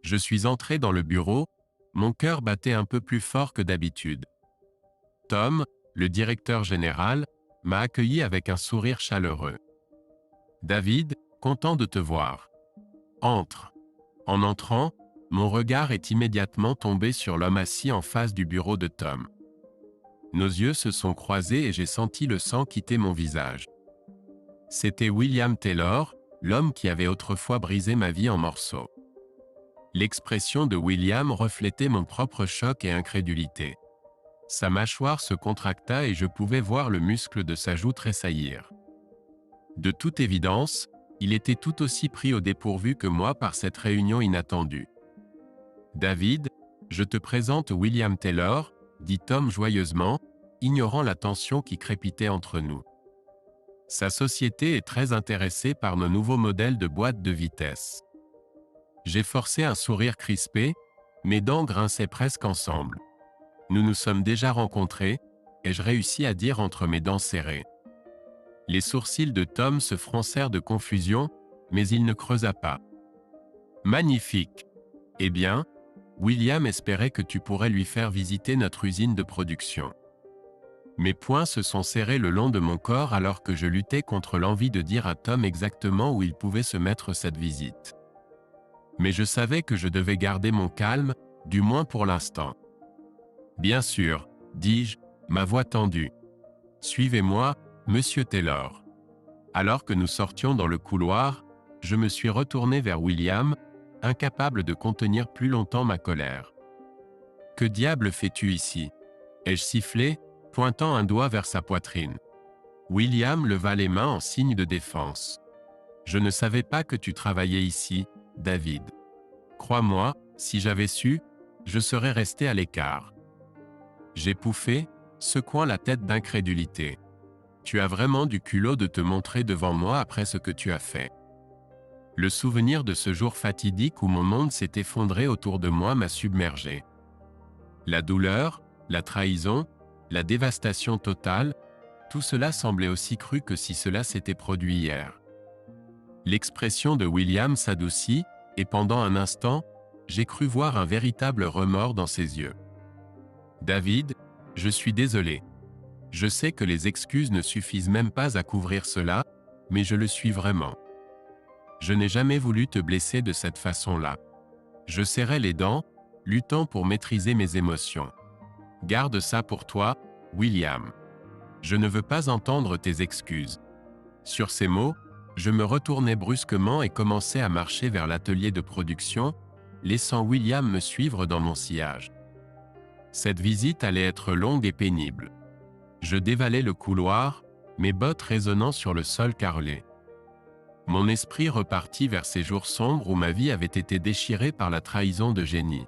Je suis entré dans le bureau, mon cœur battait un peu plus fort que d'habitude. Tom, le directeur général, m'a accueilli avec un sourire chaleureux. David, content de te voir. Entre. En entrant, mon regard est immédiatement tombé sur l'homme assis en face du bureau de Tom. Nos yeux se sont croisés et j'ai senti le sang quitter mon visage. C'était William Taylor, l'homme qui avait autrefois brisé ma vie en morceaux. L'expression de William reflétait mon propre choc et incrédulité. Sa mâchoire se contracta et je pouvais voir le muscle de sa joue tressaillir. De toute évidence, il était tout aussi pris au dépourvu que moi par cette réunion inattendue. « David, je te présente William Taylor », dit Tom joyeusement, ignorant la tension qui crépitait entre nous. Sa société est très intéressée par nos nouveaux modèles de boîte de vitesse. J'ai forcé un sourire crispé, mes dents grinçaient presque ensemble. Nous nous sommes déjà rencontrés, ai-je réussi à dire entre mes dents serrées. Les sourcils de Tom se froncèrent de confusion, mais il ne creusa pas. Magnifique. Eh bien, William espérait que tu pourrais lui faire visiter notre usine de production. Mes poings se sont serrés le long de mon corps alors que je luttais contre l'envie de dire à Tom exactement où il pouvait se mettre cette visite. Mais je savais que je devais garder mon calme, du moins pour l'instant. Bien sûr, dis-je, ma voix tendue. Suivez-moi, Monsieur Taylor. Alors que nous sortions dans le couloir, je me suis retourné vers William, incapable de contenir plus longtemps ma colère. Que diable fais-tu ici? Ai-je sifflé, pointant un doigt vers sa poitrine. William leva les mains en signe de défense. Je ne savais pas que tu travaillais ici, David. Crois-moi, si j'avais su, je serais resté à l'écart. J'ai pouffé, secouant la tête d'incrédulité. Tu as vraiment du culot de te montrer devant moi après ce que tu as fait. Le souvenir de ce jour fatidique où mon monde s'est effondré autour de moi m'a submergé. La douleur, la trahison, la dévastation totale, tout cela semblait aussi cru que si cela s'était produit hier. L'expression de William s'adoucit, et pendant un instant, j'ai cru voir un véritable remords dans ses yeux. David, je suis désolé. Je sais que les excuses ne suffisent même pas à couvrir cela, mais je le suis vraiment. Je n'ai jamais voulu te blesser de cette façon-là. Je serrais les dents, luttant pour maîtriser mes émotions. Garde ça pour toi, William. Je ne veux pas entendre tes excuses. Sur ces mots, je me retournai brusquement et commençai à marcher vers l'atelier de production, laissant William me suivre dans mon sillage. Cette visite allait être longue et pénible. Je dévalais le couloir, mes bottes résonnant sur le sol carrelé. Mon esprit repartit vers ces jours sombres où ma vie avait été déchirée par la trahison de Jenny.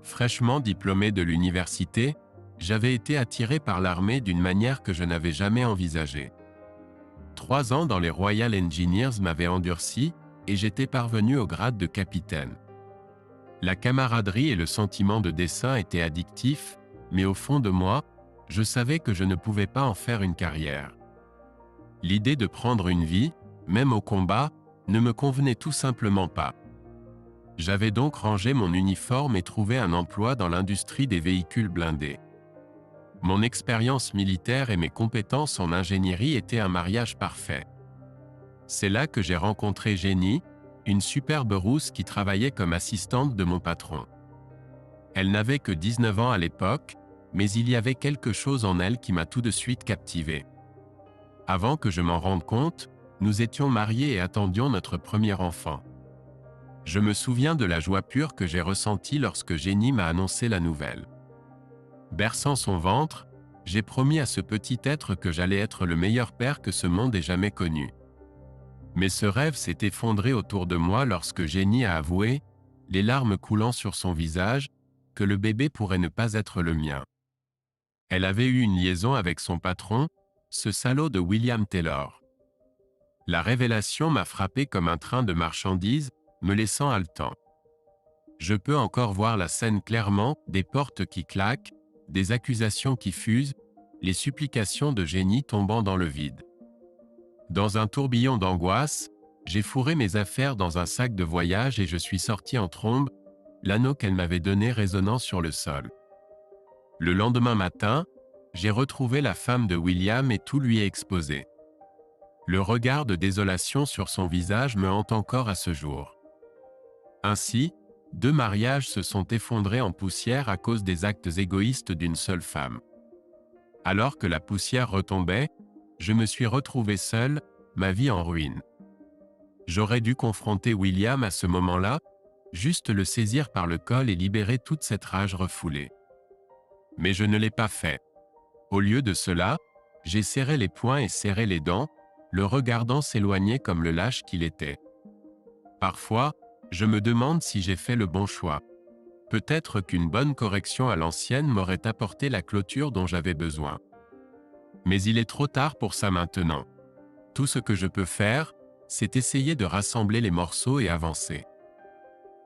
Fraîchement diplômé de l'université, j'avais été attiré par l'armée d'une manière que je n'avais jamais envisagée. 3 ans dans les Royal Engineers m'avaient endurci et j'étais parvenu au grade de capitaine. La camaraderie et le sentiment de dessein étaient addictifs, mais au fond de moi, je savais que je ne pouvais pas en faire une carrière. L'idée de prendre une vie, même au combat, ne me convenait tout simplement pas. J'avais donc rangé mon uniforme et trouvé un emploi dans l'industrie des véhicules blindés. Mon expérience militaire et mes compétences en ingénierie étaient un mariage parfait. C'est là que j'ai rencontré Jenny, une superbe rousse qui travaillait comme assistante de mon patron. Elle n'avait que 19 ans à l'époque, mais il y avait quelque chose en elle qui m'a tout de suite captivé. Avant que je m'en rende compte, nous étions mariés et attendions notre premier enfant. Je me souviens de la joie pure que j'ai ressentie lorsque Jenny m'a annoncé la nouvelle. Berçant son ventre, j'ai promis à ce petit être que j'allais être le meilleur père que ce monde ait jamais connu. Mais ce rêve s'est effondré autour de moi lorsque Jenny a avoué, les larmes coulant sur son visage, que le bébé pourrait ne pas être le mien. Elle avait eu une liaison avec son patron, ce salaud de William Taylor. La révélation m'a frappé comme un train de marchandises, me laissant haletant. Je peux encore voir la scène clairement, des portes qui claquent, des accusations qui fusent, les supplications de Jenny tombant dans le vide. Dans un tourbillon d'angoisse, J'ai fourré mes affaires dans un sac de voyage et je suis sorti en trombe, l'anneau qu'elle m'avait donné résonnant sur le sol. Le lendemain matin, j'ai retrouvé la femme de William et tout lui ai exposé. Le regard de désolation sur son visage me hante encore à ce jour. Ainsi, 2 mariages se sont effondrés en poussière à cause des actes égoïstes d'une seule femme. Alors que la poussière retombait, je me suis retrouvé seul, ma vie en ruine. J'aurais dû confronter William à ce moment-là, juste le saisir par le col et libérer toute cette rage refoulée. Mais je ne l'ai pas fait. Au lieu de cela, j'ai serré les poings et serré les dents, le regardant s'éloigner comme le lâche qu'il était. Parfois, je me demande si j'ai fait le bon choix. Peut-être qu'une bonne correction à l'ancienne m'aurait apporté la clôture dont j'avais besoin. Mais il est trop tard pour ça maintenant. Tout ce que je peux faire, c'est essayer de rassembler les morceaux et avancer.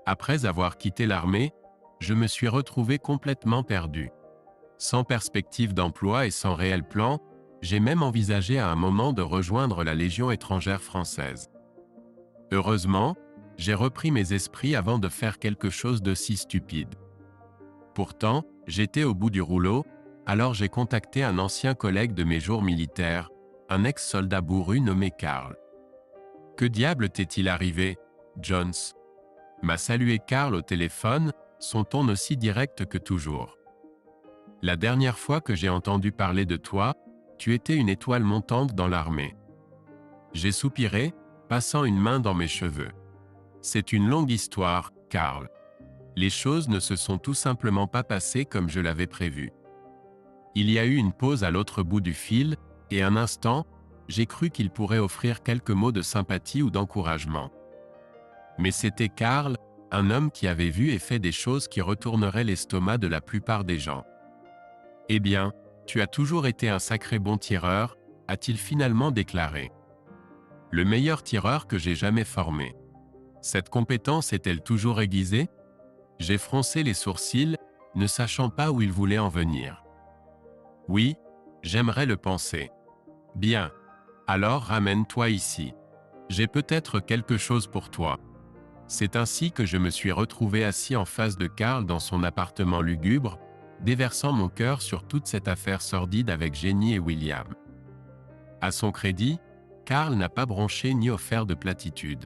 Après avoir quitté l'armée, je me suis retrouvé complètement perdu. Sans perspective d'emploi et sans réel plan, j'ai même envisagé à un moment de rejoindre la Légion étrangère française. Heureusement, j'ai repris mes esprits avant de faire quelque chose d'aussi stupide. Pourtant, j'étais au bout du rouleau, alors j'ai contacté un ancien collègue de mes jours militaires, un ex-soldat bourru nommé Karl. « Que diable t'est-il arrivé, Jones ?» m'a salué Karl au téléphone, son ton aussi direct que toujours. « La dernière fois que j'ai entendu parler de toi, tu étais une étoile montante dans l'armée. » J'ai soupiré, passant une main dans mes cheveux. « C'est une longue histoire, Karl. Les choses ne se sont tout simplement pas passées comme je l'avais prévu. » Il y a eu une pause à l'autre bout du fil, et un instant, j'ai cru qu'il pourrait offrir quelques mots de sympathie ou d'encouragement. Mais c'était Karl, un homme qui avait vu et fait des choses qui retourneraient l'estomac de la plupart des gens. « Eh bien, tu as toujours été un sacré bon tireur, a-t-il finalement déclaré. Le meilleur tireur que j'ai jamais formé. Cette compétence est-elle toujours aiguisée ? J'ai froncé les sourcils, ne sachant pas où il voulait en venir. Oui, j'aimerais le penser. Bien. Alors ramène-toi ici. J'ai peut-être quelque chose pour toi. C'est ainsi que je me suis retrouvé assis en face de Karl dans son appartement lugubre, déversant mon cœur sur toute cette affaire sordide avec Jenny et William. À son crédit, Karl n'a pas bronché ni offert de platitude.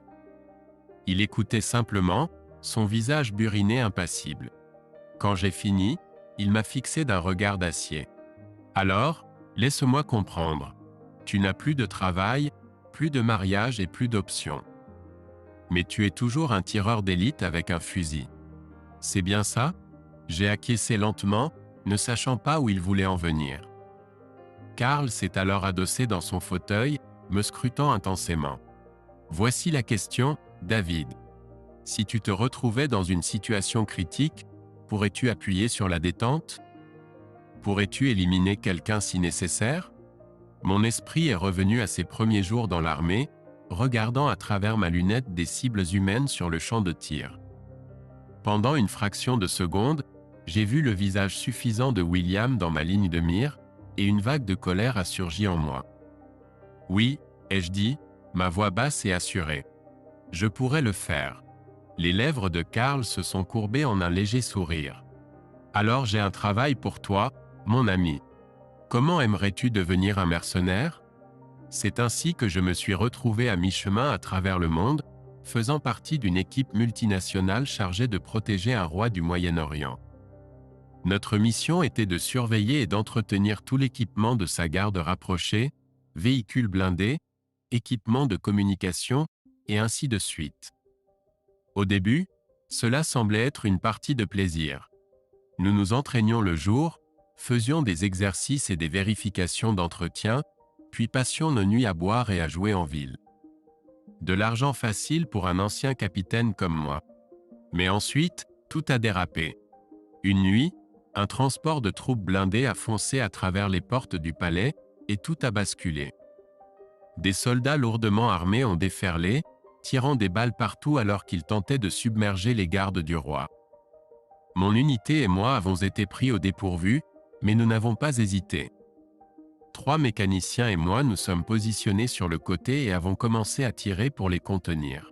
Il écoutait simplement, son visage buriné impassible. Quand j'ai fini, il m'a fixé d'un regard d'acier. Alors, laisse-moi comprendre. Tu n'as plus de travail, plus de mariage et plus d'options. Mais tu es toujours un tireur d'élite avec un fusil. C'est bien ça ? J'ai acquiescé lentement, ne sachant pas où il voulait en venir. Karl s'est alors adossé dans son fauteuil, me scrutant intensément. Voici la question, David. Si tu te retrouvais dans une situation critique, pourrais-tu appuyer sur la détente ? Pourrais-tu éliminer quelqu'un si nécessaire ? Mon esprit est revenu à ses premiers jours dans l'armée, regardant à travers ma lunette des cibles humaines sur le champ de tir. Pendant une fraction de seconde, j'ai vu le visage suffisant de William dans ma ligne de mire, et une vague de colère a surgi en moi. Oui, ai-je dit, ma voix basse et assurée. Je pourrais le faire. Les lèvres de Karl se sont courbées en un léger sourire. Alors j'ai un travail pour toi, mon ami. Comment aimerais-tu devenir un mercenaire ? C'est ainsi que je me suis retrouvé à mi-chemin à travers le monde, faisant partie d'une équipe multinationale chargée de protéger un roi du Moyen-Orient. Notre mission était de surveiller et d'entretenir tout l'équipement de sa garde rapprochée, véhicules blindés, équipements de communication, et ainsi de suite. Au début, cela semblait être une partie de plaisir. Nous nous entraînions le jour, faisions des exercices et des vérifications d'entretien, puis passions nos nuits à boire et à jouer en ville. De l'argent facile pour un ancien capitaine comme moi. Mais ensuite, tout a dérapé. Une nuit, un transport de troupes blindées a foncé à travers les portes du palais, et tout a basculé. Des soldats lourdement armés ont déferlé, tirant des balles partout alors qu'ils tentaient de submerger les gardes du roi. Mon unité et moi avons été pris au dépourvu, mais nous n'avons pas hésité. 3 mécaniciens et moi nous sommes positionnés sur le côté et avons commencé à tirer pour les contenir.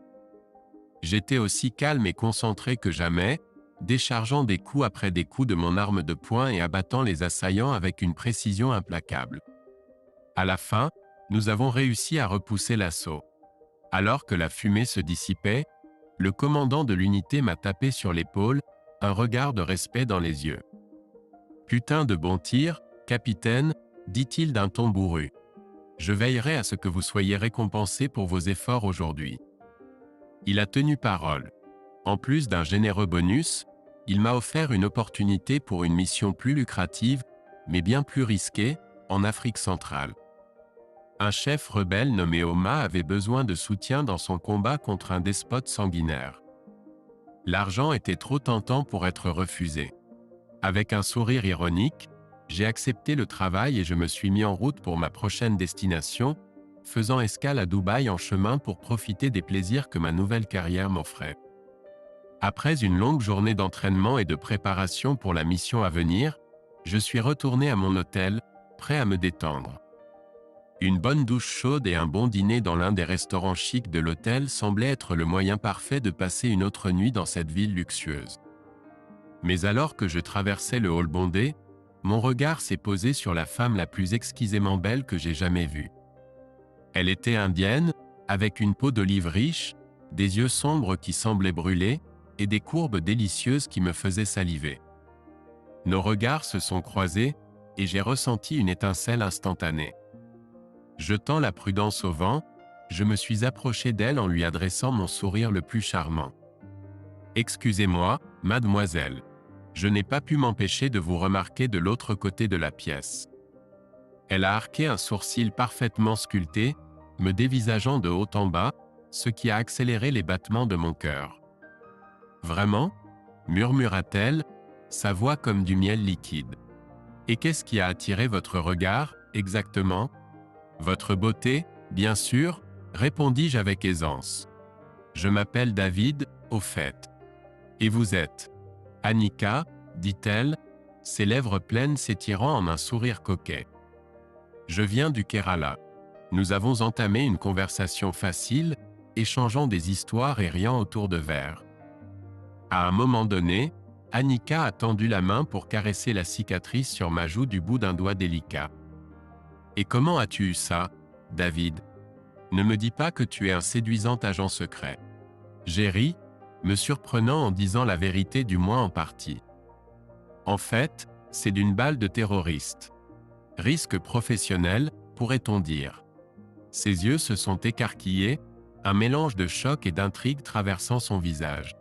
J'étais aussi calme et concentré que jamais, déchargeant des coups après des coups de mon arme de poing et abattant les assaillants avec une précision implacable. À la fin, nous avons réussi à repousser l'assaut. Alors que la fumée se dissipait, le commandant de l'unité m'a tapé sur l'épaule, un regard de respect dans les yeux. « Putain de bon tir, capitaine », dit-il d'un ton bourru. « Je veillerai à ce que vous soyez récompensé pour vos efforts aujourd'hui. » Il a tenu parole. En plus d'un généreux bonus, il m'a offert une opportunité pour une mission plus lucrative, mais bien plus risquée, en Afrique centrale. Un chef rebelle nommé Oma avait besoin de soutien dans son combat contre un despote sanguinaire. L'argent était trop tentant pour être refusé. Avec un sourire ironique, j'ai accepté le travail et je me suis mis en route pour ma prochaine destination, faisant escale à Dubaï en chemin pour profiter des plaisirs que ma nouvelle carrière m'offrait. Après une longue journée d'entraînement et de préparation pour la mission à venir, je suis retourné à mon hôtel, prêt à me détendre. Une bonne douche chaude et un bon dîner dans l'un des restaurants chics de l'hôtel semblaient être le moyen parfait de passer une autre nuit dans cette ville luxueuse. Mais alors que je traversais le hall bondé, mon regard s'est posé sur la femme la plus exquisément belle que j'ai jamais vue. Elle était indienne, avec une peau d'olive riche, des yeux sombres qui semblaient brûler, et des courbes délicieuses qui me faisaient saliver. Nos regards se sont croisés, et j'ai ressenti une étincelle instantanée. Jetant la prudence au vent, je me suis approché d'elle en lui adressant mon sourire le plus charmant. « Excusez-moi, mademoiselle. Je n'ai pas pu m'empêcher de vous remarquer de l'autre côté de la pièce. » Elle a arqué un sourcil parfaitement sculpté, me dévisageant de haut en bas, ce qui a accéléré les battements de mon cœur. « Vraiment ?» murmura-t-elle, sa voix comme du miel liquide. « Et qu'est-ce qui a attiré votre regard, exactement ? » « Votre beauté, bien sûr, répondis-je avec aisance. « Je m'appelle David, au fait. »« Et vous êtes ?»« Annika, dit-elle, ses lèvres pleines s'étirant en un sourire coquet. « Je viens du Kerala. » Nous avons entamé une conversation facile, échangeant des histoires et riant autour de verres. À un moment donné, Annika a tendu la main pour caresser la cicatrice sur ma joue du bout d'un doigt délicat. « Et comment as-tu eu ça, David ? Ne me dis pas que tu es un séduisant agent secret. » J'ai ri, me surprenant en disant la vérité du moins en partie. En fait, c'est d'une balle de terroriste. Risque professionnel, pourrait-on dire. Ses yeux se sont écarquillés, un mélange de choc et d'intrigue traversant son visage.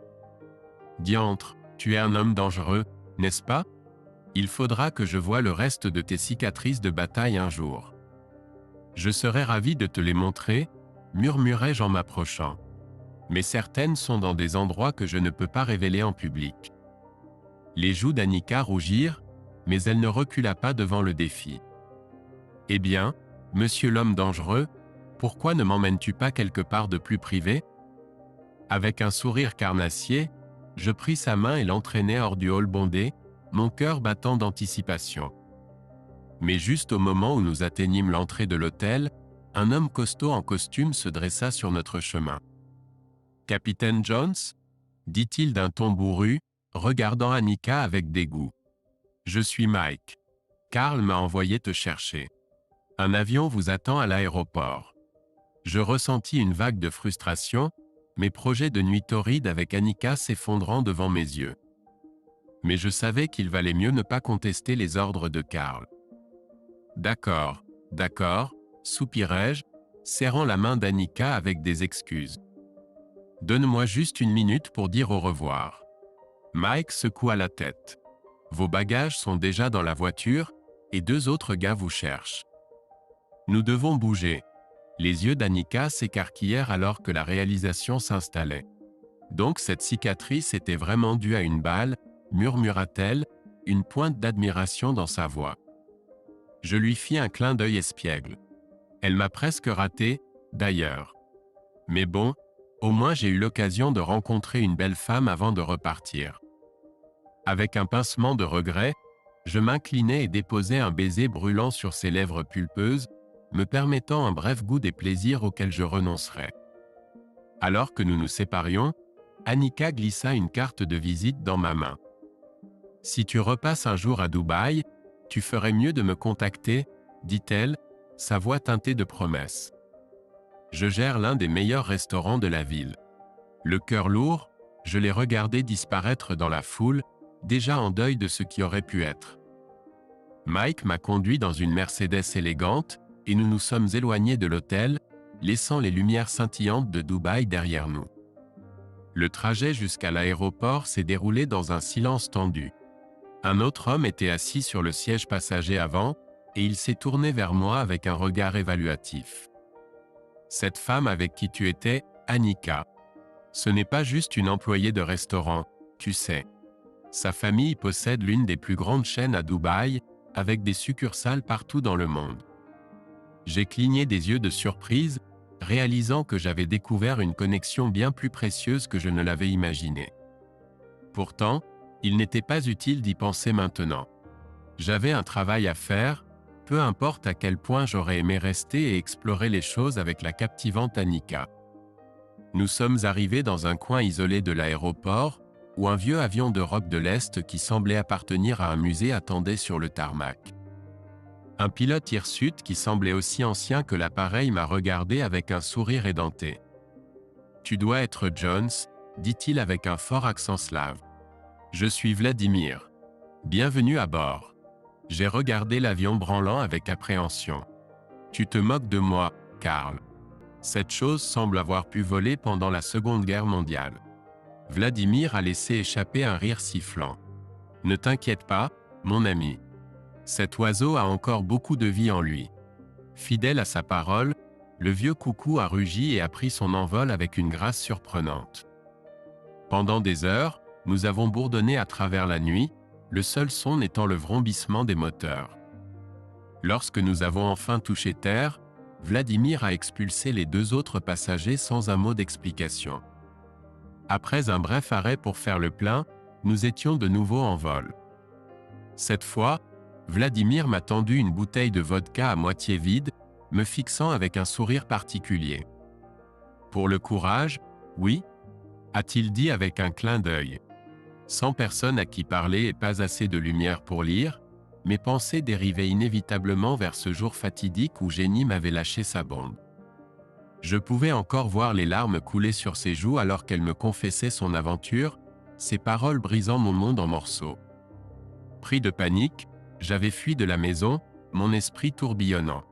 Diantre, tu es un homme dangereux, n'est-ce pas ? Il faudra que je voie le reste de tes cicatrices de bataille un jour. Je serais ravi de te les montrer, murmurai-je en m'approchant. Mais certaines sont dans des endroits que je ne peux pas révéler en public. Les joues d'Annika rougirent, mais elle ne recula pas devant le défi. Eh bien, monsieur l'homme dangereux, pourquoi ne m'emmènes-tu pas quelque part de plus privé ? Avec un sourire carnassier, je pris sa main et l'entraînai hors du hall bondé, mon cœur battant d'anticipation. Mais juste au moment où nous atteignîmes l'entrée de l'hôtel, un homme costaud en costume se dressa sur notre chemin. « Capitaine Jones ?» dit-il d'un ton bourru, regardant Annika avec dégoût. « Je suis Mike. Carl m'a envoyé te chercher. Un avion vous attend à l'aéroport. » Je ressentis une vague de frustration, mes projets de nuit torride avec Annika s'effondrant devant mes yeux. Mais je savais qu'il valait mieux ne pas contester les ordres de Carl. « D'accord, d'accord, soupirai-je, serrant la main d'Annika avec des excuses. « Donne-moi juste une minute pour dire au revoir. » Mike secoua la tête. « Vos bagages sont déjà dans la voiture, et 2 autres gars vous cherchent. Nous devons bouger. » Les yeux d'Annika s'écarquillèrent alors que la réalisation s'installait. « Donc cette cicatrice était vraiment due à une balle ?» murmura-t-elle, une pointe d'admiration dans sa voix. Je lui fis un clin d'œil espiègle. Elle m'a presque raté, d'ailleurs. Mais bon, au moins j'ai eu l'occasion de rencontrer une belle femme avant de repartir. Avec un pincement de regret, Je m'inclinai et déposai un baiser brûlant sur ses lèvres pulpeuses, me permettant un bref goût des plaisirs auxquels je renoncerais. Alors que nous nous séparions, Annika glissa une carte de visite dans ma main. « Si tu repasses un jour à Dubaï, tu ferais mieux de me contacter, » dit-elle, sa voix teintée de promesses. Je gère l'un des meilleurs restaurants de la ville. Le cœur lourd, je l'ai regardé disparaître dans la foule, déjà en deuil de ce qui aurait pu être. Mike m'a conduit dans une Mercedes élégante, et nous nous sommes éloignés de l'hôtel, laissant les lumières scintillantes de Dubaï derrière nous. Le trajet jusqu'à l'aéroport s'est déroulé dans un silence tendu. Un autre homme était assis sur le siège passager avant, et il s'est tourné vers moi avec un regard évaluatif. « Cette femme avec qui tu étais, Annika, ce n'est pas juste une employée de restaurant, tu sais. Sa famille possède l'une des plus grandes chaînes à Dubaï, avec des succursales partout dans le monde. » J'ai cligné des yeux de surprise, réalisant que j'avais découvert une connexion bien plus précieuse que je ne l'avais imaginée. Pourtant, il n'était pas utile d'y penser maintenant. J'avais un travail à faire, peu importe à quel point j'aurais aimé rester et explorer les choses avec la captivante Annika. Nous sommes arrivés dans un coin isolé de l'aéroport, où un vieux avion d'Europe de l'Est qui semblait appartenir à un musée attendait sur le tarmac. Un pilote hirsute qui semblait aussi ancien que l'appareil m'a regardé avec un sourire édenté. « Tu dois être Jones, » dit-il avec un fort accent slave. « Je suis Vladimir. Bienvenue à bord. » J'ai regardé l'avion branlant avec appréhension. « Tu te moques de moi, Karl. Cette chose semble avoir pu voler pendant la Seconde Guerre mondiale. » Vladimir a laissé échapper un rire sifflant. « Ne t'inquiète pas, mon ami. Cet oiseau a encore beaucoup de vie en lui. » Fidèle à sa parole, le vieux coucou a rugi et a pris son envol avec une grâce surprenante. Pendant des heures, nous avons bourdonné à travers la nuit, le seul son étant le vrombissement des moteurs. Lorsque nous avons enfin touché terre, Vladimir a expulsé les deux autres passagers sans un mot d'explication. Après un bref arrêt pour faire le plein, nous étions de nouveau en vol. Cette fois, Vladimir m'a tendu une bouteille de vodka à moitié vide, me fixant avec un sourire particulier. « Pour le courage, oui » a-t-il dit avec un clin d'œil. Sans personne à qui parler et pas assez de lumière pour lire, mes pensées dérivaient inévitablement vers ce jour fatidique où Jenny m'avait lâché sa bombe. Je pouvais encore voir les larmes couler sur ses joues alors qu'elle me confessait son aventure, ses paroles brisant mon monde en morceaux. Pris de panique, j'avais fui de la maison, mon esprit tourbillonnant.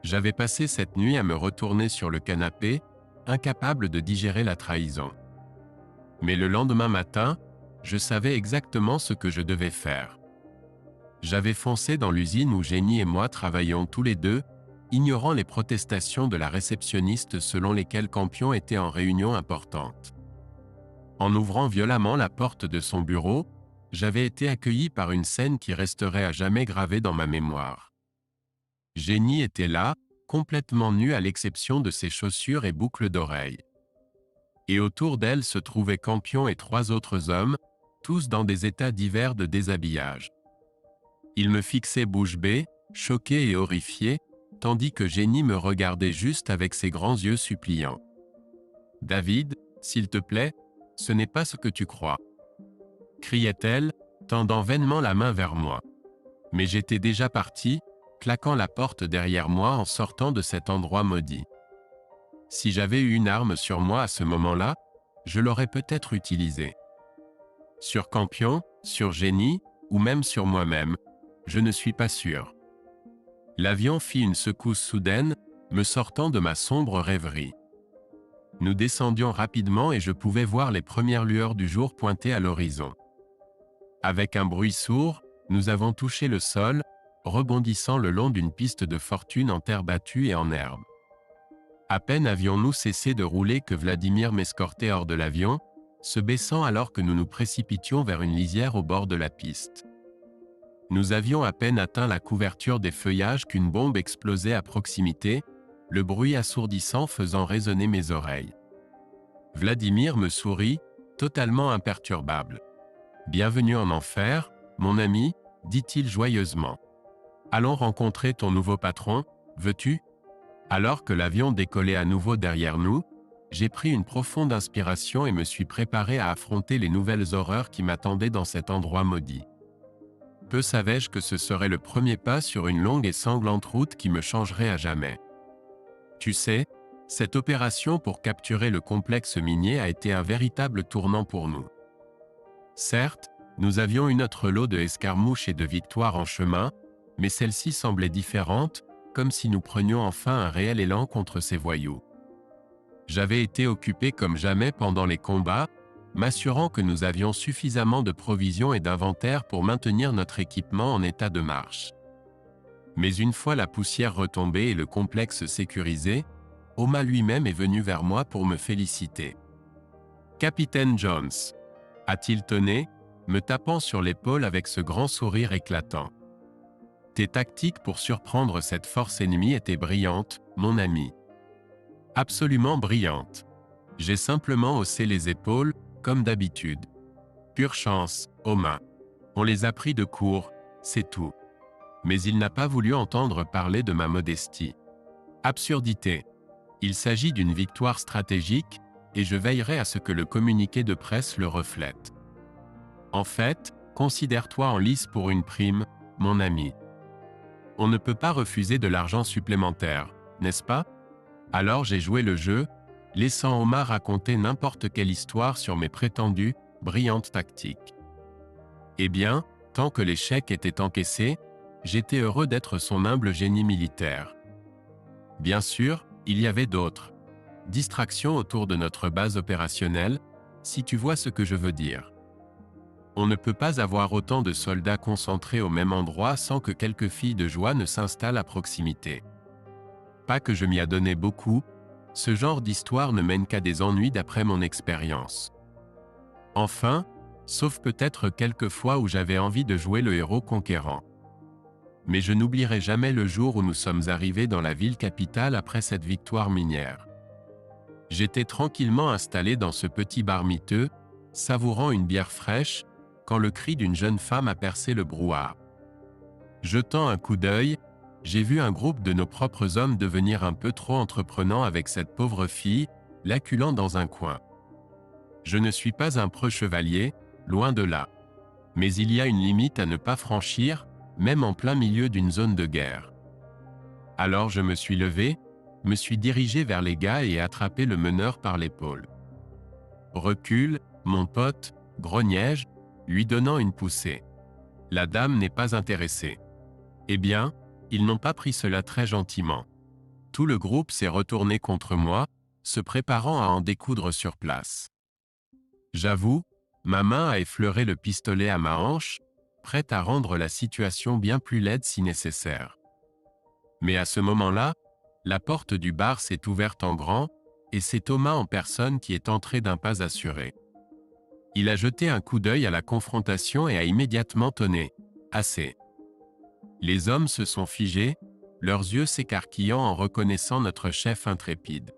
J'avais passé cette nuit à me retourner sur le canapé, incapable de digérer la trahison. Mais le lendemain matin, je savais exactement ce que je devais faire. J'avais foncé dans l'usine où Jenny et moi travaillions tous les deux, ignorant les protestations de la réceptionniste selon lesquelles Campion était en réunion importante. En ouvrant violemment la porte de son bureau, j'avais été accueilli par une scène qui resterait à jamais gravée dans ma mémoire. Jenny était là, complètement nue à l'exception de ses chaussures et boucles d'oreilles. Et autour d'elle se trouvaient Campion et trois autres hommes, tous dans des états divers de déshabillage. Ils me fixaient bouche bée, choqué et horrifié, tandis que Jenny me regardait juste avec ses grands yeux suppliants. « David, s'il te plaît, ce n'est pas ce que tu crois. » criait-elle, tendant vainement la main vers moi. Mais j'étais déjà parti, claquant la porte derrière moi en sortant de cet endroit maudit. Si j'avais eu une arme sur moi à ce moment-là, je l'aurais peut-être utilisée. Sur Campion, sur Jenny, ou même sur moi-même, je ne suis pas sûr. L'avion fit une secousse soudaine, me sortant de ma sombre rêverie. Nous descendions rapidement et je pouvais voir les premières lueurs du jour pointer à l'horizon. Avec un bruit sourd, nous avons touché le sol, rebondissant le long d'une piste de fortune en terre battue et en herbe. À peine avions-nous cessé de rouler que Vladimir m'escortait hors de l'avion, se baissant alors que nous nous précipitions vers une lisière au bord de la piste. Nous avions à peine atteint la couverture des feuillages qu'une bombe explosait à proximité, le bruit assourdissant faisant résonner mes oreilles. Vladimir me sourit, totalement imperturbable. « Bienvenue en enfer, mon ami » dit-il joyeusement. Allons rencontrer ton nouveau patron, veux-tu? Alors que l'avion décollait à nouveau derrière nous, j'ai pris une profonde inspiration et me suis préparé à affronter les nouvelles horreurs qui m'attendaient dans cet endroit maudit. Peu savais-je que ce serait le premier pas sur une longue et sanglante route qui me changerait à jamais. Tu sais, cette opération pour capturer le complexe minier a été un véritable tournant pour nous. Certes, nous avions eu notre lot de escarmouches et de victoires en chemin, mais celle-ci semblait différente, comme si nous prenions enfin un réel élan contre ces voyous. J'avais été occupé comme jamais pendant les combats, m'assurant que nous avions suffisamment de provisions et d'inventaire pour maintenir notre équipement en état de marche. Mais une fois la poussière retombée et le complexe sécurisé, Oma lui-même est venu vers moi pour me féliciter. « Capitaine Jones », a-t-il tonné, me tapant sur l'épaule avec ce grand sourire éclatant. « Tes tactiques pour surprendre cette force ennemie étaient brillantes, mon ami. » Absolument brillantes. J'ai simplement haussé les épaules, comme d'habitude. Pure chance, Oma. On les a pris de court, c'est tout. Mais il n'a pas voulu entendre parler de ma modestie. Absurdité. Il s'agit d'une victoire stratégique, et je veillerai à ce que le communiqué de presse le reflète. En fait, considère-toi en lice pour une prime, mon ami. On ne peut pas refuser de l'argent supplémentaire, n'est-ce pas? Alors j'ai joué le jeu, laissant Oma raconter n'importe quelle histoire sur mes prétendues, brillantes tactiques. Eh bien, tant que les chèques étaient encaissés, j'étais heureux d'être son humble génie militaire. Bien sûr, il y avait d'autres distractions autour de notre base opérationnelle, si tu vois ce que je veux dire. On ne peut pas avoir autant de soldats concentrés au même endroit sans que quelques filles de joie ne s'installent à proximité. Pas que je m'y adonnais beaucoup, ce genre d'histoire ne mène qu'à des ennuis d'après mon expérience. Enfin, sauf peut-être quelques fois où j'avais envie de jouer le héros conquérant. Mais je n'oublierai jamais le jour où nous sommes arrivés dans la ville capitale après cette victoire minière. J'étais tranquillement installé dans ce petit bar miteux, savourant une bière fraîche, quand le cri d'une jeune femme a percé le brouhaha. Jetant un coup d'œil, j'ai vu un groupe de nos propres hommes devenir un peu trop entreprenant avec cette pauvre fille, l'acculant dans un coin. Je ne suis pas un preux chevalier, loin de là. Mais il y a une limite à ne pas franchir, même en plein milieu d'une zone de guerre. Alors je me suis levé, me suis dirigé vers les gars et ai attrapé le meneur par l'épaule. « Recule, mon pote », grognai-je, lui donnant une poussée. La dame n'est pas intéressée. Eh bien, ils n'ont pas pris cela très gentiment. Tout le groupe s'est retourné contre moi, se préparant à en découdre sur place. J'avoue, ma main a effleuré le pistolet à ma hanche, prête à rendre la situation bien plus laide si nécessaire. Mais à ce moment-là, la porte du bar s'est ouverte en grand, et c'est Thomas en personne qui est entré d'un pas assuré. Il a jeté un coup d'œil à la confrontation et a immédiatement tonné « Assez ». Les hommes se sont figés, leurs yeux s'écarquillant en reconnaissant notre chef intrépide.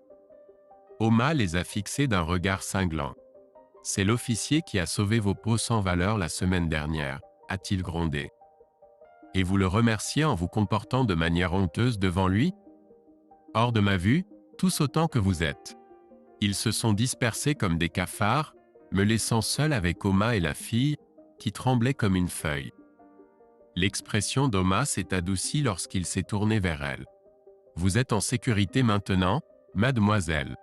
Oma les a fixés d'un regard cinglant. « C'est l'officier qui a sauvé vos peaux sans valeur la semaine dernière », a-t-il grondé. « Et vous le remerciez en vous comportant de manière honteuse devant lui? Hors de ma vue, tous autant que vous êtes. » Ils se sont dispersés comme des cafards, me laissant seul avec Oma et la fille, qui tremblait comme une feuille. L'expression d'Oma s'est adoucie lorsqu'il s'est tourné vers elle. « Vous êtes en sécurité maintenant, mademoiselle.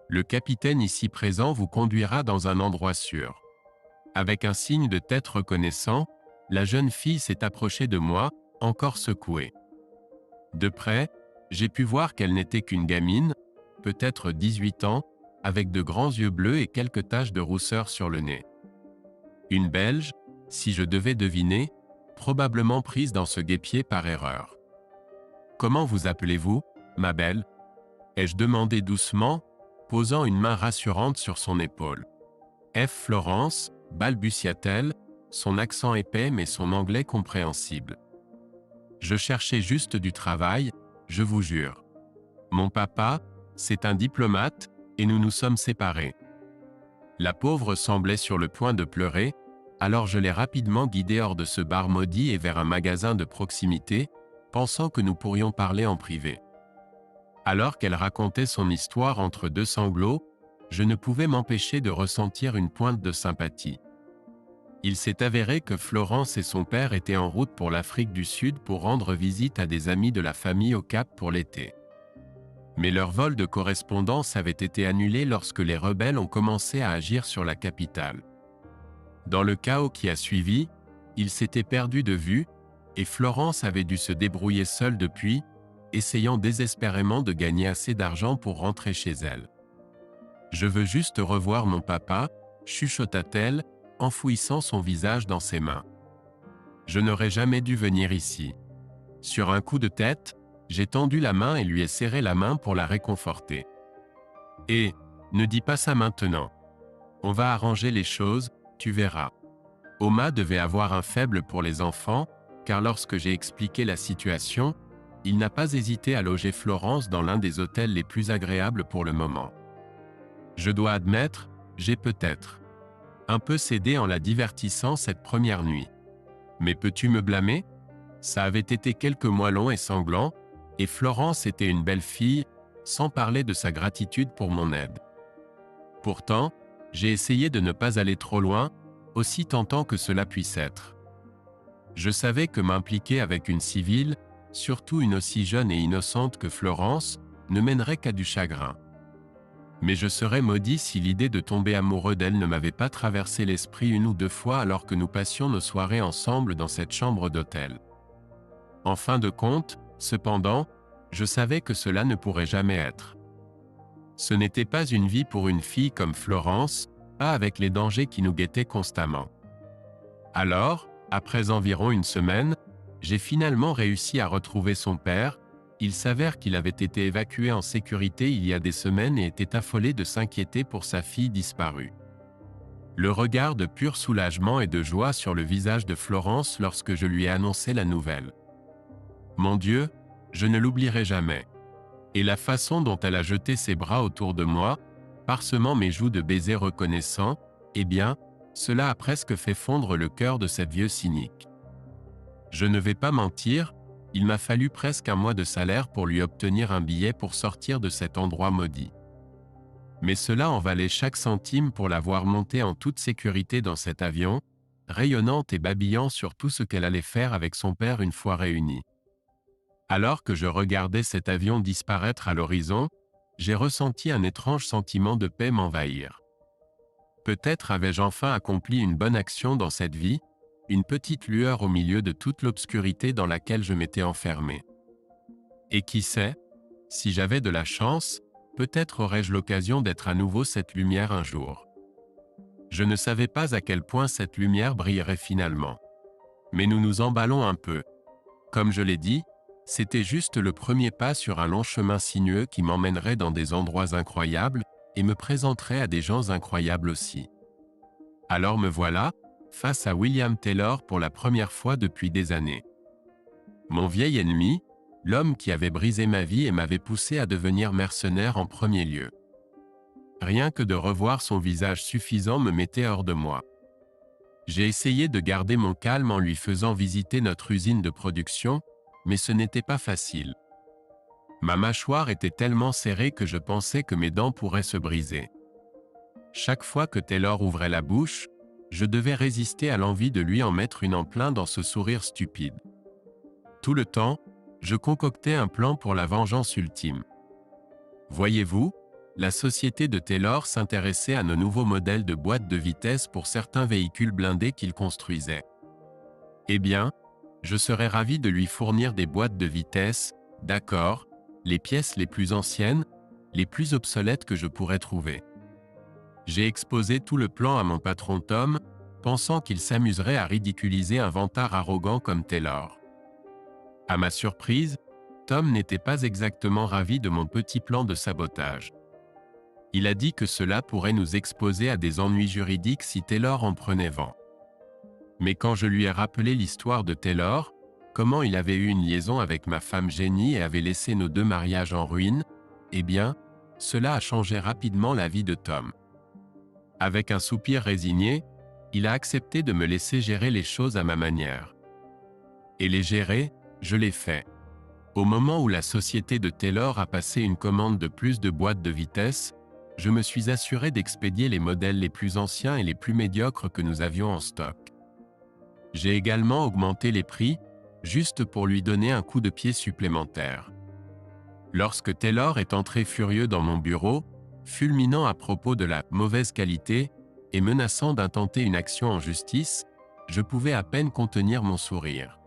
Le capitaine ici présent vous conduira dans un endroit sûr. » Avec un signe de tête reconnaissant, la jeune fille s'est approchée de moi, encore secouée. De près, j'ai pu voir qu'elle n'était qu'une gamine, peut-être 18 ans, avec de grands yeux bleus et quelques taches de rousseur sur le nez. Une Belge, si je devais deviner, probablement prise dans ce guêpier par erreur. « Comment vous appelez-vous, ma belle ?» ai-je demandé doucement, posant une main rassurante sur son épaule. « F. Florence », balbutia-t-elle, son accent épais mais son anglais compréhensible. Je cherchais juste du travail, je vous jure. Mon papa, c'est un diplomate, et nous nous sommes séparés. La pauvre semblait sur le point de pleurer, alors je l'ai rapidement guidée hors de ce bar maudit et vers un magasin de proximité, pensant que nous pourrions parler en privé. Alors qu'elle racontait son histoire entre deux sanglots, je ne pouvais m'empêcher de ressentir une pointe de sympathie. Il s'est avéré que Florence et son père étaient en route pour l'Afrique du Sud pour rendre visite à des amis de la famille au Cap pour l'été. Mais leur vol de correspondance avait été annulé lorsque les rebelles ont commencé à agir sur la capitale. Dans le chaos qui a suivi, ils s'étaient perdus de vue, et Florence avait dû se débrouiller seule depuis, essayant désespérément de gagner assez d'argent pour rentrer chez elle. « Je veux juste revoir mon papa », chuchota-t-elle, enfouissant son visage dans ses mains. « Je n'aurais jamais dû venir ici. » Sur un coup de tête, j'ai tendu la main et lui ai serré la main pour la réconforter. « Et, ne dis pas ça maintenant. On va arranger les choses, tu verras. » Oma devait avoir un faible pour les enfants, car lorsque j'ai expliqué la situation, il n'a pas hésité à loger Florence dans l'un des hôtels les plus agréables pour le moment. Je dois admettre, j'ai peut-être un peu cédé en la divertissant cette première nuit. Mais peux-tu me blâmer? Ça avait été quelques mois longs et sanglants, et Florence était une belle fille, sans parler de sa gratitude pour mon aide. Pourtant, j'ai essayé de ne pas aller trop loin, aussi tentant que cela puisse être. Je savais que m'impliquer avec une civile, surtout une aussi jeune et innocente que Florence, ne mènerait qu'à du chagrin. Mais je serais maudit si l'idée de tomber amoureux d'elle ne m'avait pas traversé l'esprit une ou deux fois alors que nous passions nos soirées ensemble dans cette chambre d'hôtel. En fin de compte, cependant, je savais que cela ne pourrait jamais être. Ce n'était pas une vie pour une fille comme Florence, pas avec les dangers qui nous guettaient constamment. Alors, après environ une semaine, j'ai finalement réussi à retrouver son père. Il s'avère qu'il avait été évacué en sécurité il y a des semaines et était affolé de s'inquiéter pour sa fille disparue. Le regard de pur soulagement et de joie sur le visage de Florence lorsque je lui ai annoncé la nouvelle. Mon Dieu, je ne l'oublierai jamais. Et la façon dont elle a jeté ses bras autour de moi, parsemant mes joues de baisers reconnaissants, eh bien, cela a presque fait fondre le cœur de cette vieux cynique. Je ne vais pas mentir, il m'a fallu presque un mois de salaire pour lui obtenir un billet pour sortir de cet endroit maudit. Mais cela en valait chaque centime pour la voir monter en toute sécurité dans cet avion, rayonnante et babillant sur tout ce qu'elle allait faire avec son père une fois réunis. Alors que je regardais cet avion disparaître à l'horizon, j'ai ressenti un étrange sentiment de paix m'envahir. Peut-être avais-je enfin accompli une bonne action dans cette vie, une petite lueur au milieu de toute l'obscurité dans laquelle je m'étais enfermé. Et qui sait, si j'avais de la chance, peut-être aurais-je l'occasion d'être à nouveau cette lumière un jour. Je ne savais pas à quel point cette lumière brillerait finalement. Mais nous nous emballons un peu. Comme je l'ai dit, c'était juste le premier pas sur un long chemin sinueux qui m'emmènerait dans des endroits incroyables et me présenterait à des gens incroyables aussi. Alors me voilà, face à William Taylor pour la première fois depuis des années. Mon vieil ennemi, l'homme qui avait brisé ma vie et m'avait poussé à devenir mercenaire en premier lieu. Rien que de revoir son visage suffisant me mettait hors de moi. J'ai essayé de garder mon calme en lui faisant visiter notre usine de production, mais ce n'était pas facile. Ma mâchoire était tellement serrée que je pensais que mes dents pourraient se briser. Chaque fois que Taylor ouvrait la bouche, je devais résister à l'envie de lui en mettre une en plein dans ce sourire stupide. Tout le temps, je concoctais un plan pour la vengeance ultime. Voyez-vous, la société de Taylor s'intéressait à nos nouveaux modèles de boîtes de vitesse pour certains véhicules blindés qu'il construisait. Eh bien, je serais ravi de lui fournir des boîtes de vitesse, d'accord, les pièces les plus anciennes, les plus obsolètes que je pourrais trouver. J'ai exposé tout le plan à mon patron Tom, pensant qu'il s'amuserait à ridiculiser un vantard arrogant comme Taylor. À ma surprise, Tom n'était pas exactement ravi de mon petit plan de sabotage. Il a dit que cela pourrait nous exposer à des ennuis juridiques si Taylor en prenait vent. Mais quand je lui ai rappelé l'histoire de Taylor, comment il avait eu une liaison avec ma femme Jenny et avait laissé nos deux mariages en ruine, eh bien, cela a changé rapidement la vie de Tom. Avec un soupir résigné, il a accepté de me laisser gérer les choses à ma manière. Et les gérer, je l'ai fait. Au moment où la société de Taylor a passé une commande de plus de boîtes de vitesse, je me suis assuré d'expédier les modèles les plus anciens et les plus médiocres que nous avions en stock. J'ai également augmenté les prix, juste pour lui donner un coup de pied supplémentaire. Lorsque Taylor est entré furieux dans mon bureau, fulminant à propos de la mauvaise qualité et menaçant d'intenter une action en justice, je pouvais à peine contenir mon sourire.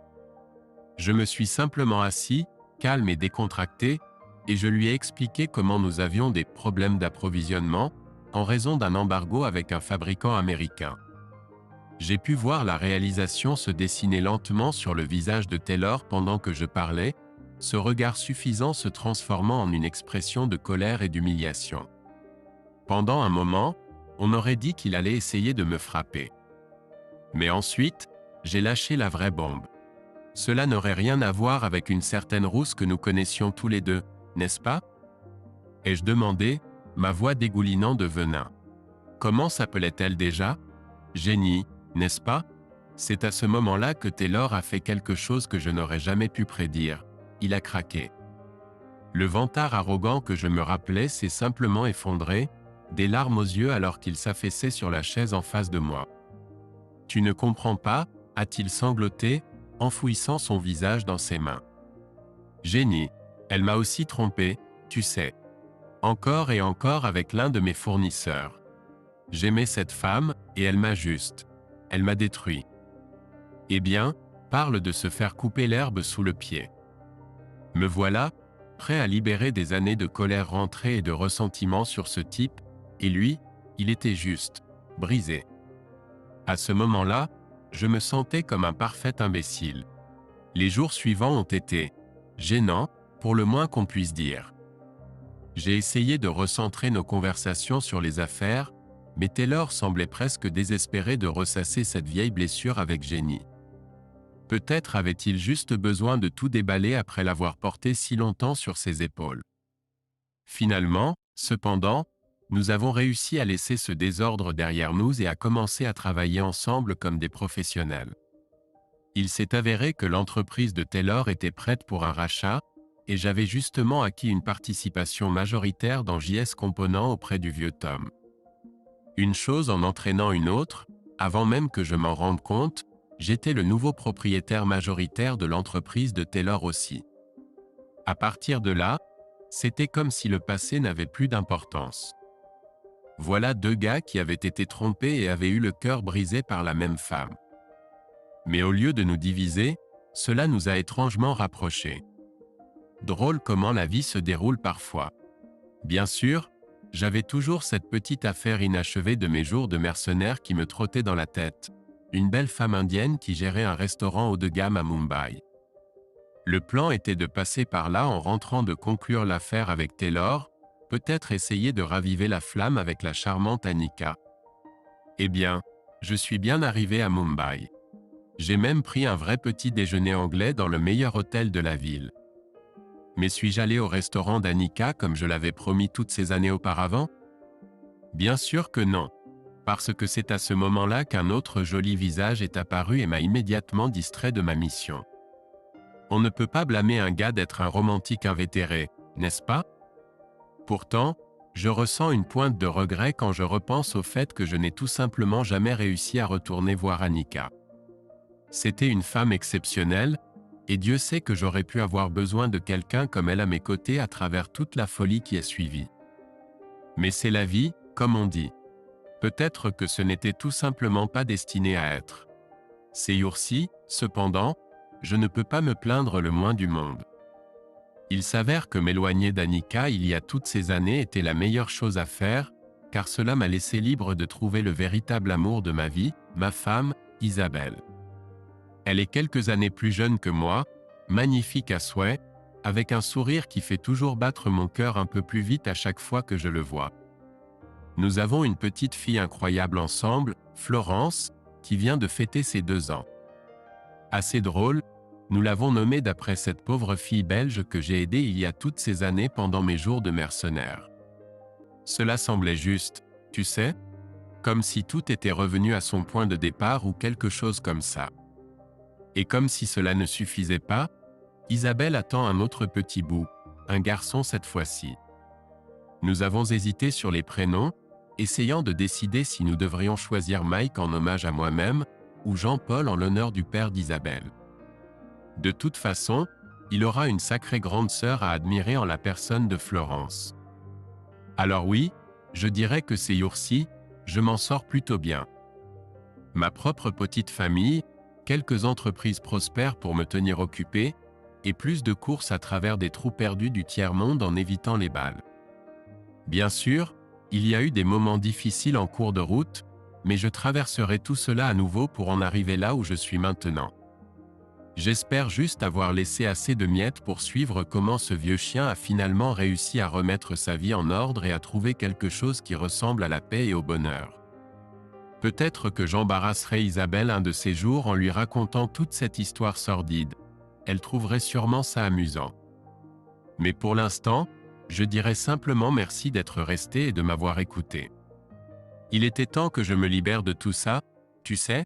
Je me suis simplement assis, calme et décontracté, et je lui ai expliqué comment nous avions des problèmes d'approvisionnement en raison d'un embargo avec un fabricant américain. J'ai pu voir la réalisation se dessiner lentement sur le visage de Taylor pendant que je parlais, ce regard suffisant se transformant en une expression de colère et d'humiliation. Pendant un moment, on aurait dit qu'il allait essayer de me frapper. Mais ensuite, j'ai lâché la vraie bombe. Cela n'aurait rien à voir avec une certaine rousse que nous connaissions tous les deux, n'est-ce pas? Ai-je demandé, ma voix dégoulinant de venin. Comment s'appelait-elle déjà? Jenny, n'est-ce pas? C'est à ce moment-là que Taylor a fait quelque chose que je n'aurais jamais pu prédire. Il a craqué. Le vantard arrogant que je me rappelais s'est simplement effondré, des larmes aux yeux alors qu'il s'affaissait sur la chaise en face de moi. Tu ne comprends pas, a-t-il sangloté, enfouissant son visage dans ses mains. Jenny, elle m'a aussi trompé, tu sais. Encore et encore avec l'un de mes fournisseurs. J'aimais cette femme, et elle m'a juste. Elle m'a détruit. Eh bien, parle de se faire couper l'herbe sous le pied. Me voilà, prêt à libérer des années de colère rentrée et de ressentiment sur ce type, et lui, il était juste, brisé. À ce moment-là, je me sentais comme un parfait imbécile. Les jours suivants ont été gênants, pour le moins qu'on puisse dire. J'ai essayé de recentrer nos conversations sur les affaires, mais Taylor semblait presque désespéré de ressasser cette vieille blessure avec Jenny. Peut-être avait-il juste besoin de tout déballer après l'avoir porté si longtemps sur ses épaules. Finalement, cependant, nous avons réussi à laisser ce désordre derrière nous et à commencer à travailler ensemble comme des professionnels. Il s'est avéré que l'entreprise de Taylor était prête pour un rachat, et j'avais justement acquis une participation majoritaire dans JS Components auprès du vieux Tom. Une chose en entraînant une autre, avant même que je m'en rende compte, j'étais le nouveau propriétaire majoritaire de l'entreprise de Taylor aussi. À partir de là, c'était comme si le passé n'avait plus d'importance. Voilà deux gars qui avaient été trompés et avaient eu le cœur brisé par la même femme. Mais au lieu de nous diviser, cela nous a étrangement rapprochés. Drôle comment la vie se déroule parfois. Bien sûr, j'avais toujours cette petite affaire inachevée de mes jours de mercenaire qui me trottait dans la tête. Une belle femme indienne qui gérait un restaurant haut de gamme à Mumbai. Le plan était de passer par là en rentrant de conclure l'affaire avec Taylor, peut-être essayer de raviver la flamme avec la charmante Annika. Eh bien, je suis bien arrivé à Mumbai. J'ai même pris un vrai petit déjeuner anglais dans le meilleur hôtel de la ville. Mais suis-je allé au restaurant d'Annika comme je l'avais promis toutes ces années auparavant? Bien sûr que non, parce que c'est à ce moment-là qu'un autre joli visage est apparu et m'a immédiatement distrait de ma mission. On ne peut pas blâmer un gars d'être un romantique invétéré, n'est-ce pas? Pourtant, je ressens une pointe de regret quand je repense au fait que je n'ai tout simplement jamais réussi à retourner voir Annika. C'était une femme exceptionnelle, et Dieu sait que j'aurais pu avoir besoin de quelqu'un comme elle à mes côtés à travers toute la folie qui a suivi. Mais c'est la vie, comme on dit. Peut-être que ce n'était tout simplement pas destiné à être. Ces jours-ci, cependant, je ne peux pas me plaindre le moins du monde. Il s'avère que m'éloigner d'Annika il y a toutes ces années était la meilleure chose à faire, car cela m'a laissé libre de trouver le véritable amour de ma vie, ma femme, Isabelle. Elle est quelques années plus jeune que moi, magnifique à souhait, avec un sourire qui fait toujours battre mon cœur un peu plus vite à chaque fois que je le vois. Nous avons une petite fille incroyable ensemble, Florence, qui vient de fêter ses 2 ans. Assez drôle, nous l'avons nommée d'après cette pauvre fille belge que j'ai aidée il y a toutes ces années pendant mes jours de mercenaire. Cela semblait juste, tu sais? comme si tout était revenu à son point de départ ou quelque chose comme ça. Et comme si cela ne suffisait pas, Isabelle attend un autre petit bout, un garçon cette fois-ci. Nous avons hésité sur les prénoms, essayant de décider si nous devrions choisir Mike en hommage à moi-même, ou Jean-Paul en l'honneur du père d'Isabelle. De toute façon, il aura une sacrée grande sœur à admirer en la personne de Florence. Alors oui, je dirais que ces jours-ci, je m'en sors plutôt bien. Ma propre petite famille, quelques entreprises prospèrent pour me tenir occupé, et plus de courses à travers des trous perdus du tiers-monde en évitant les balles. Bien sûr, il y a eu des moments difficiles en cours de route, mais je traverserai tout cela à nouveau pour en arriver là où je suis maintenant. J'espère juste avoir laissé assez de miettes pour suivre comment ce vieux chien a finalement réussi à remettre sa vie en ordre et à trouver quelque chose qui ressemble à la paix et au bonheur. Peut-être que j'embarrasserai Isabelle un de ces jours en lui racontant toute cette histoire sordide. Elle trouverait sûrement ça amusant. Mais pour l'instant, je dirais simplement merci d'être resté et de m'avoir écouté. Il était temps que je me libère de tout ça, tu sais,